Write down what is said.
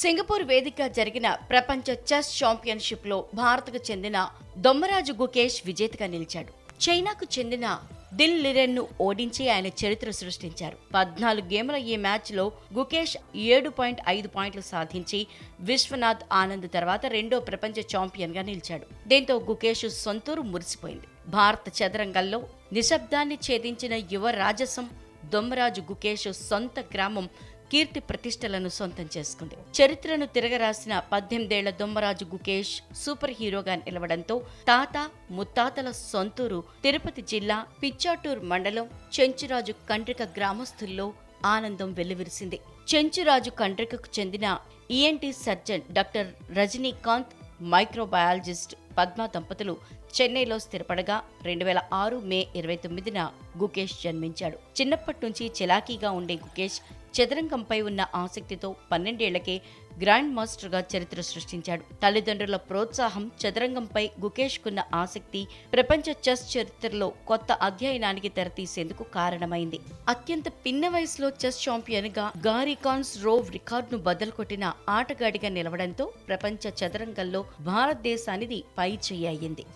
Singapore వేదికగా జరిగిన ప్రపంచ చెస్ ఛాంపియన్షిప్లో భారత్కు చెందిన దొమ్మరాజు గుకేష్ విజేతగా నిలిచాడు. చైనాకు చెందిన దిల్ లిరెన్ను ఓడించి ఆయన చరిత్ర సృష్టించారు. 14 గేమ్ల ఈ మ్యాచ్లో గుకేష్ 7.5 పాయింట్లు సాధించి విశ్వనాథ్ ఆనంద్ తర్వాత రెండో ప్రపంచ ఛాంపియన్గా నిలిచాడు. దీంతో గుకేష్ సొంతూరు మురిసిపోయింది. భారత చదరంగంలో నిశ్శబ్దాన్ని ఛేదించిన యువ రాజసం దొమ్మరాజు గుకేష్ సొంత గ్రామం కీర్తి ప్రతిష్టలను సొంతం చేసుకుంది. చరిత్రను తిరగరాసిన 18 ఏళ్ల దొమ్మరాజు గుకేష్ సూపర్ హీరోగా నిలవడంతో తాత ముత్తాతల సొంతూరు తిరుపతి జిల్లా పిచ్చాటూర్ మండలం చెంచురాజు కండ్రిక గ్రామస్తుల్లో ఆనందం వెల్లివిరిసింది. చెంచురాజు కండ్రికకు చెందిన ENT surgeon doctor Rajinikanth, microbiologist Padma దంపతులు చెన్నైలో స్థిరపడగా 2006 మే 29న గుకేష్ జన్మించాడు. చిన్నప్పటి నుంచి చలాకీగా ఉండే గుకేష్ చదరంగంపై ఉన్న ఆసక్తితో 12 ఏళ్లకే గ్రాండ్ మాస్టర్గా చరిత్ర సృష్టించాడు. తల్లిదండ్రుల ప్రోత్సాహం, చదరంగంపై గుకేష్కున్న ఆసక్తి ప్రపంచ చెస్ చరిత్రలో కొత్త అధ్యయనానికి తెరతీసేందుకు కారణమైంది. అత్యంత పిన్న వయసులో చెస్ ఛాంపియన్గా గారీ కాస్పరోవ్ రికార్డును బద్దలుకొట్టిన ఆటగాడిగా నిలవడంతో ప్రపంచ చదరంగంలో భారతదేశానిది పై చెయ్యి అయ్యింది.